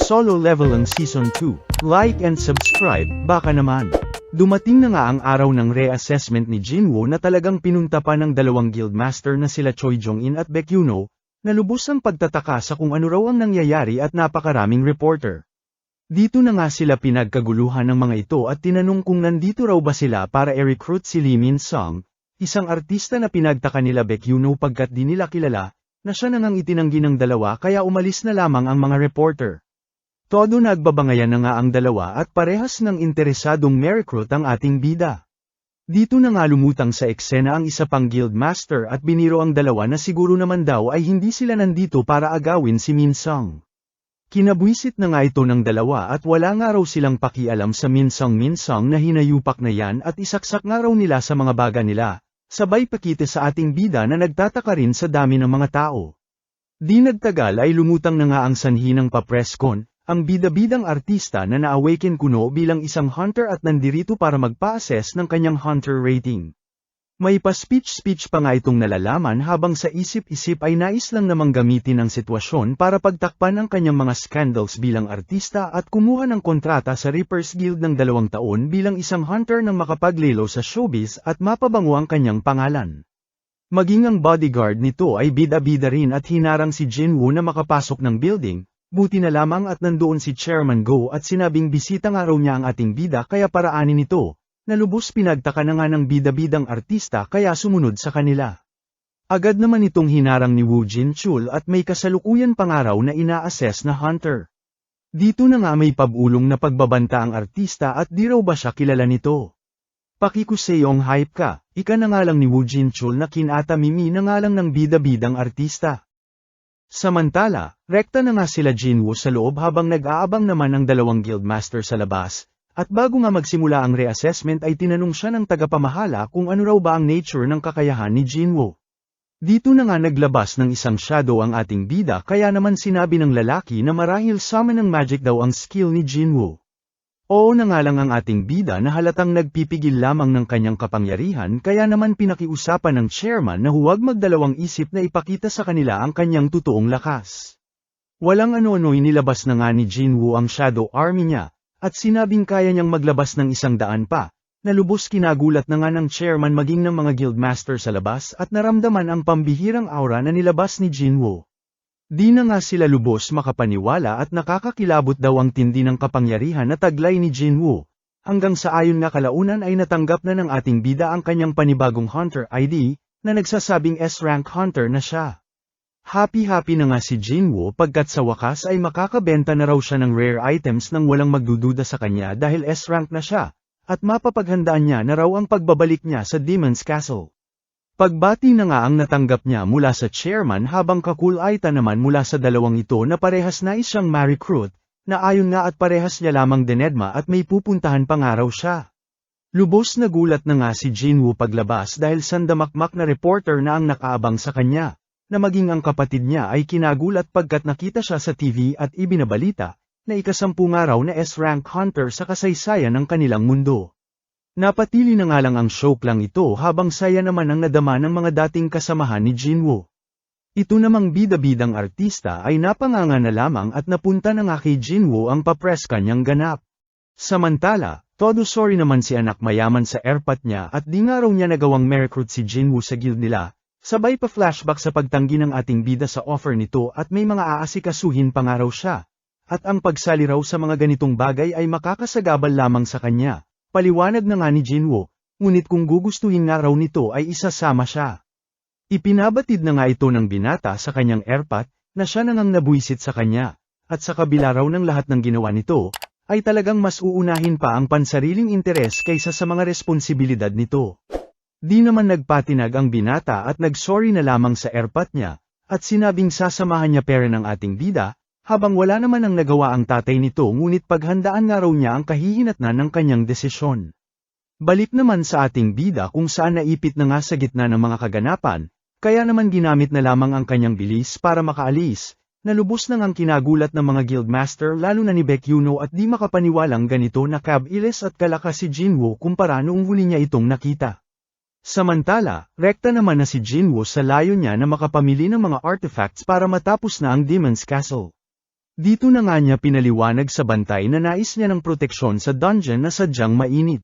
Solo Leveling Season 2. Like and subscribe, baka naman. Dumating na nga ang araw ng reassessment ni Jinwoo na talagang pinunta pa ng dalawang guildmaster na sila Choi Jong-in at Baekhyuno, na lubos ang pagtataka sa kung ano raw ang nangyayari at napakaraming reporter. Dito na nga sila pinagkaguluhan ng mga ito at tinanong kung nandito raw ba sila para i-recruit si Lee Min-sung, isang artista na pinagtaka nila Baekhyuno pagkat di nila kilala, na siya na ngang itinanggi ng dalawa kaya umalis na lamang ang mga reporter. Todo nagbabangayan na nga ang dalawa at parehas ng interesadong ma-recruit ang ating bida. Dito na nga lumutang sa eksena ang isa pang guildmaster at biniro ang dalawa na siguro naman daw ay hindi sila nandito para agawin si Min-sung. Kinabwisit na nga ito ng dalawa at wala nga raw silang pakialam sa Min-sung na hinayupak na yan at isaksak nga raw nila sa mga baga nila, sabay pakita sa ating bida na nagtataka rin sa dami ng mga tao. Di nagtagal ay lumutang na nga ang sanhi ng pa-presscon, ang bida-bidang artista na na-awaken kuno bilang isang hunter at nandirito para magpa-assess ng kanyang hunter rating. May pa-speech pa nga itong nalalaman habang sa isip-isip ay nais lang namang gamitin ang sitwasyon para pagtakpan ang kanyang mga scandals bilang artista at kumuha ng kontrata sa Reapers Guild ng 2 taon bilang isang hunter nang makapaglelo sa showbiz at mapabango ang kanyang pangalan. Maging ang bodyguard nito ay bida-bida rin at hinarang si Jinwoo na makapasok ng building. Buti na lamang at nandoon si Chairman Go at sinabing bisita nga raw niya ang ating bida kaya paraanin ito, na lubos pinagtaka na nga ng bida-bidang artista kaya sumunod sa kanila. Agad naman itong hinarang ni Woo Jin-chul at may kasalukuyan pangaraw na ina-assess na hunter. Dito na nga may pabulong na pagbabanta ang artista at di raw ba siya kilala nito. Pakikuseyong hype ka, ika na nga lang ni Woo Jin-chul na kinata mimi na nga lang ng bida-bidang artista. Samantala, rekta na nga sila Jinwoo sa loob habang nag-aabang naman ang dalawang guildmaster sa labas, at bago nga magsimula ang reassessment ay tinanong siya ng tagapamahala kung ano raw ba ang nature ng kakayahan ni Jinwoo. Dito na nga naglabas ng isang shadow ang ating bida kaya naman sinabi ng lalaki na marahil summon ng magic daw ang skill ni Jinwoo. Oo na nga lang ang ating bida na halatang nagpipigil lamang ng kanyang kapangyarihan kaya naman pinakiusapan ng chairman na huwag magdalawang isip na ipakita sa kanila ang kanyang totoong lakas. Walang ano-ano'y nilabas na nga ni Jinwoo ang shadow army niya, at sinabing kaya niyang maglabas ng 100 pa, na lubos kinagulat na nga ng chairman maging ng mga guildmaster sa labas at naramdaman ang pambihirang aura na nilabas ni Jinwoo. Di na nga sila lubos makapaniwala at nakakakilabot daw ang tindi ng kapangyarihan na taglay ni Jinwoo, hanggang sa ayon nga kalaunan ay natanggap na ng ating bida ang kanyang panibagong hunter ID, na nagsasabing S-rank hunter na siya. Happy na nga si Jinwoo pagkat sa wakas ay makakabenta na raw siya ng rare items nang walang magdududa sa kanya dahil S-rank na siya, at mapapaghandaan niya na raw ang pagbabalik niya sa Demon's Castle. Pagbati na nga ang natanggap niya mula sa chairman habang kakulaita naman mula sa dalawang ito na parehas nais siyang ma-recruit, na ayon nga at parehas niya lamang dinedma at may pupuntahan pa nga raw siya. Lubos na gulat na nga si Jinwoo paglabas dahil sandamakmak na reporter na ang nakaabang sa kanya, na maging ang kapatid niya ay kinagulat pagkat nakita siya sa TV at ibinabalita, na ika-10 nga raw na S-rank hunter sa kasaysayan ng kanilang mundo. Napatili na nga lang ang shock lang ito habang saya naman ang nadama ng mga dating kasamahan ni Jinwoo. Ito namang bida-bidang artista ay napanganga na lamang at napunta na nga kay Jinwoo ang papress kanyang ganap. Samantala, todo sorry naman si anak mayaman sa airpot niya at di nga raw niya nagawang ma-recruit si Jinwoo sa guild nila, sabay pa flashback sa pagtanggi ng ating bida sa offer nito at may mga aasikasuhin pa nga raw siya. At ang pagsali raw sa mga ganitong bagay ay makakasagabal lamang sa kanya. Paliwanag na nga ni Jinwoo, ngunit kung gugustuhin nga raw nito ay isasama siya. Ipinabatid na nga ito ng binata sa kanyang airpot, na siya nang nabuisit sa kanya, at sa kabila raw ng lahat ng ginawa nito, ay talagang mas uunahin pa ang pansariling interes kaysa sa mga responsibilidad nito. Di naman nagpatinag ang binata at nagsorry na lamang sa airpot niya, at sinabing sasamahan niya pera ng ating bida, habang wala naman ang nagawa ang tatay nito ngunit paghandaan nga raw niya ang kahihinatnan ng kanyang desisyon. Balik naman sa ating bida kung saan naipit na nga sa gitna ng mga kaganapan, kaya naman ginamit na lamang ang kanyang bilis para makaalis, na lubos nang ang kinagulat ng mga guildmaster lalo na ni Baekhyuno at di makapaniwalang ganito na kabilis at kalakas si Jinwoo kumpara noong huli niya itong nakita. Samantala, rekta naman na si Jinwoo sa layo niya na makapamili ng mga artifacts para matapos na ang Demon's Castle. Dito na nga niya pinaliwanag sa bantay na nais niya ng proteksyon sa dungeon na sadyang mainit.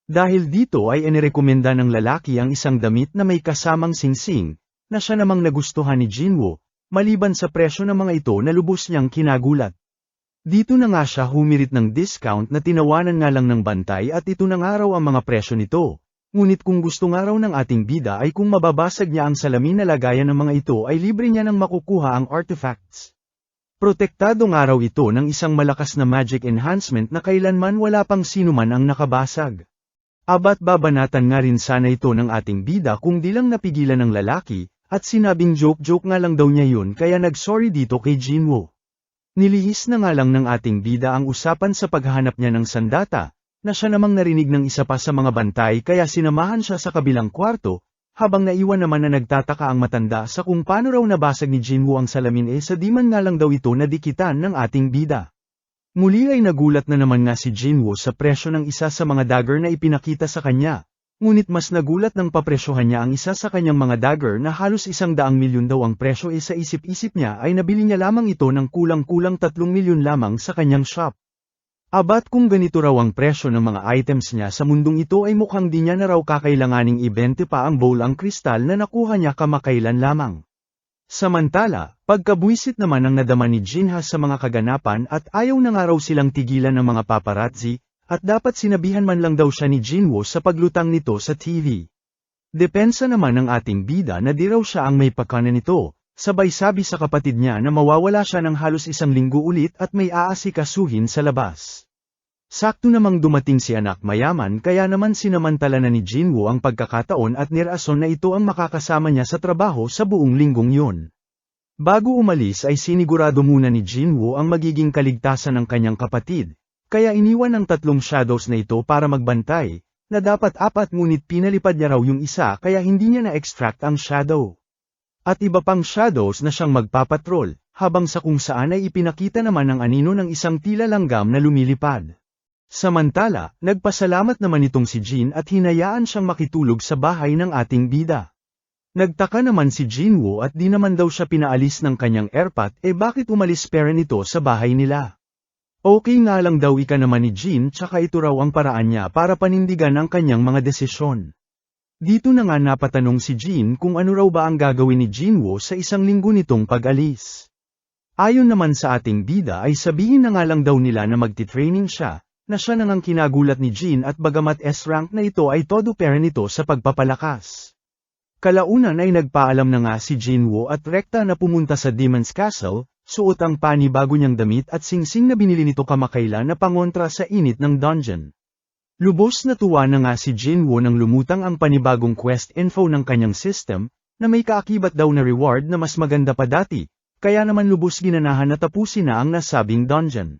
Dahil dito ay inirekomenda ng lalaki ang isang damit na may kasamang singsing, na siya namang nagustuhan ni Jinwoo, maliban sa presyo ng mga ito na lubos niyang kinagulat. Dito na nga siya humirit ng discount na tinawanan nga lang ng bantay at ito na nga raw ang mga presyo nito. Ngunit kung gusto nga raw ng ating bida ay kung mababasag niya ang salamin na lagayan ng mga ito ay libre niya nang makukuha ang artifacts. Protektado nga raw ito ng isang malakas na magic enhancement na kailanman wala pang sino man ang nakabasag. Abat babanatan nga rin sana ito ng ating bida kung di lang napigilan ng lalaki, at sinabing joke-joke nga lang daw niya yun kaya nag-sorry dito kay Jinwoo. Nilihis na nga lang ng ating bida ang usapan sa paghahanap niya ng sandata, na siya namang narinig ng isa pa sa mga bantay kaya sinamahan siya sa kabilang kwarto, habang naiwan naman na nagtataka ang matanda sa kung paano raw nabasag ni Jinwoo ang salamin sa di man nga lang daw ito nadikitan ng ating bida. Muli ay nagulat na naman nga si Jinwoo sa presyo ng isa sa mga dagger na ipinakita sa kanya, ngunit mas nagulat nang papresyohan niya ang isa sa kanyang mga dagger na halos 100 milyon daw ang presyo sa isip-isip niya ay nabili niya lamang ito ng kulang-kulang 3 milyon lamang sa kanyang shop. Abat kung ganito raw ang presyo ng mga items niya sa mundong ito ay mukhang di niya na raw kakailanganing ibente pa ang bowl-ang kristal na nakuha niya kamakailan lamang. Samantala, pagkabwisit naman ang nadama ni Jinha sa mga kaganapan at ayaw na nga raw silang tigilan ng mga paparazzi, at dapat sinabihan man lang daw siya ni Jinwoo sa paglutang nito sa TV. Depensa naman ng ating bida na di raw siya ang may pakanan nito, sabay sabi sa kapatid niya na mawawala siya ng halos 1 linggo ulit at may aasikasuhin sa labas. Sakto namang dumating si anak mayaman kaya naman sinamantala na ni Jinwoo ang pagkakataon at nirason na ito ang makakasama niya sa trabaho sa buong linggong yun. Bago umalis ay sinigurado muna ni Jinwoo ang magiging kaligtasan ng kanyang kapatid, kaya iniwan ang 3 shadows na ito para magbantay, na dapat 4 ngunit pinalipad niya raw yung isa kaya hindi niya na-extract ang shadow. At iba pang shadows na siyang magpapatrol, habang sa kung saan ay ipinakita naman ang anino ng isang tila langgam na lumilipad. Samantala, nagpasalamat naman itong si Jin at hinayaan siyang makitulog sa bahay ng ating bida. Nagtaka naman si Jinwoo at di naman daw siya pinaalis ng kanyang airpot bakit umalis pera nito sa bahay nila. Okay nga lang daw ika naman ni Jin tsaka ito raw ang paraan niya para panindigan ang kanyang mga desisyon. Dito na nga napatanong si Jin kung ano raw ba ang gagawin ni Jinwoo sa 1 linggo nitong pag-alis. Ayon naman sa ating bida ay sabihin na nga lang daw nila na magti-training siya, na siya nang ang kinagulat ni Jin at bagamat S-rank na ito ay todo pera nito sa pagpapalakas. Kalaunan ay nagpaalam na nga si Jinwoo at rekta na pumunta sa Demon's Castle, suot ang panibago niyang damit at singsing na binili nito kamakailan na pangontra sa init ng dungeon. Lubos na tuwa na nga si Jinwoo nang lumutang ang panibagong quest info ng kanyang system, na may kaakibat daw na reward na mas maganda pa dati, kaya naman lubos ginanahan na tapusin na ang nasabing dungeon.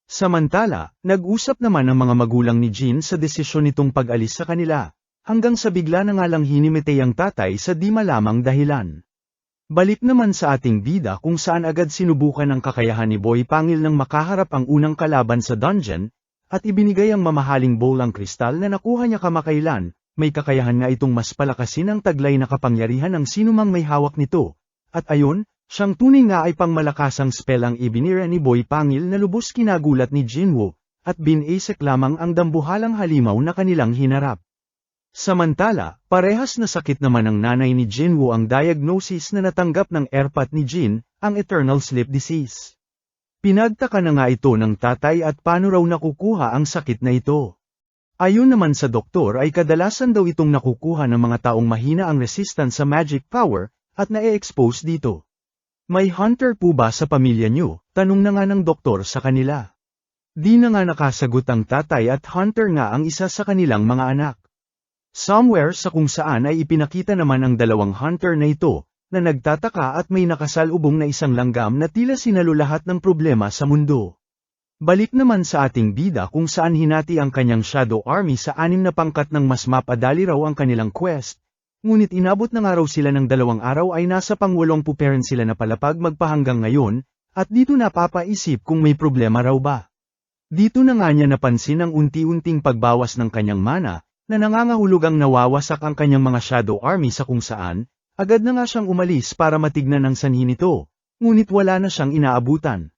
Samantala, nag-usap naman ang mga magulang ni Jin sa desisyon nitong pag-alis sa kanila, hanggang sa bigla na nga lang hinimitay ang tatay sa di malamang dahilan. Balik naman sa ating bida kung saan agad sinubukan ang kakayahan ni Boy Pangil nang makaharap ang unang kalaban sa dungeon, at ibinigay ang mamahaling bowl ang kristal na nakuha niya kamakailan, may kakayahan nga itong mas palakasin ang taglay na kapangyarihan ng sinumang may hawak nito, at ayon, siyang tunay nga ay pangmalakasang spell ang ibinira ni Boy Pangil na lubos kinagulat ni Jinwoo, at binasek lamang ang dambuhalang halimaw na kanilang hinarap. Samantala, parehas na sakit naman ng nanay ni Jinwoo ang diagnosis na natanggap ng airpot ni Jin, ang Eternal Sleep Disease. Pinagtaka na nga ito ng tatay at paano raw nakukuha ang sakit na ito. Ayon naman sa doktor ay kadalasan daw itong nakukuha ng mga taong mahina ang resistance sa magic power, at na-expose dito. May hunter po ba sa pamilya niyo? Tanong na nga ng doktor sa kanila. Di na nga nakasagot ang tatay at hunter nga ang isa sa kanilang mga anak. Somewhere sa kung saan ay ipinakita naman ang 2 hunter na ito, na nagtataka at may nakasalubong na isang langgam na tila sinalo lahat ng problema sa mundo. Balik naman sa ating bida kung saan hinati ang kanyang Shadow Army sa 6 na pangkat ng mas mapadali raw ang kanilang quest, ngunit inabot na nga raw sila ng 2 araw ay nasa pang-80 pa rin sila na palapag magpahanggang ngayon, at dito napapaisip kung may problema raw ba. Dito na nga niya napansin ang unti-unting pagbawas ng kanyang mana, na nangangahulugang nawawasak ang kanyang mga Shadow Army sa kung saan, agad na nga siyang umalis para matignan ang sanhi nito, ngunit wala na siyang inaabutan.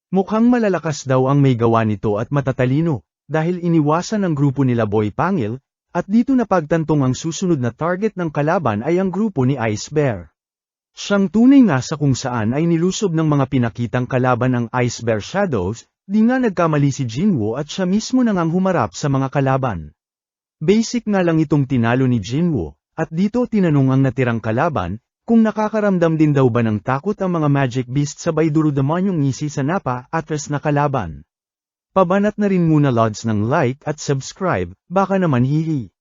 Mukhang malalakas daw ang may gawa nito at matatalino, dahil iniwasan ng grupo nila Boy Pangil, at dito napagtantong ang susunod na target ng kalaban ay ang grupo ni Ice Bear. Siyang tunay nga sa kung saan ay nilusob ng mga pinakitang kalaban ang Ice Bear Shadows, di nga nagkamali si Jinwoo at siya mismo nang ang humarap sa mga kalaban. Basic nga lang itong tinalo ni Jinwoo, at dito tinanong ang natirang kalaban, kung nakakaramdam din daw ba ng takot ang mga Magic Beast sabay durudamanyong ngisi sa napa-atras na kalaban. Pabanat na rin muna lods ng like at subscribe, baka naman hihi.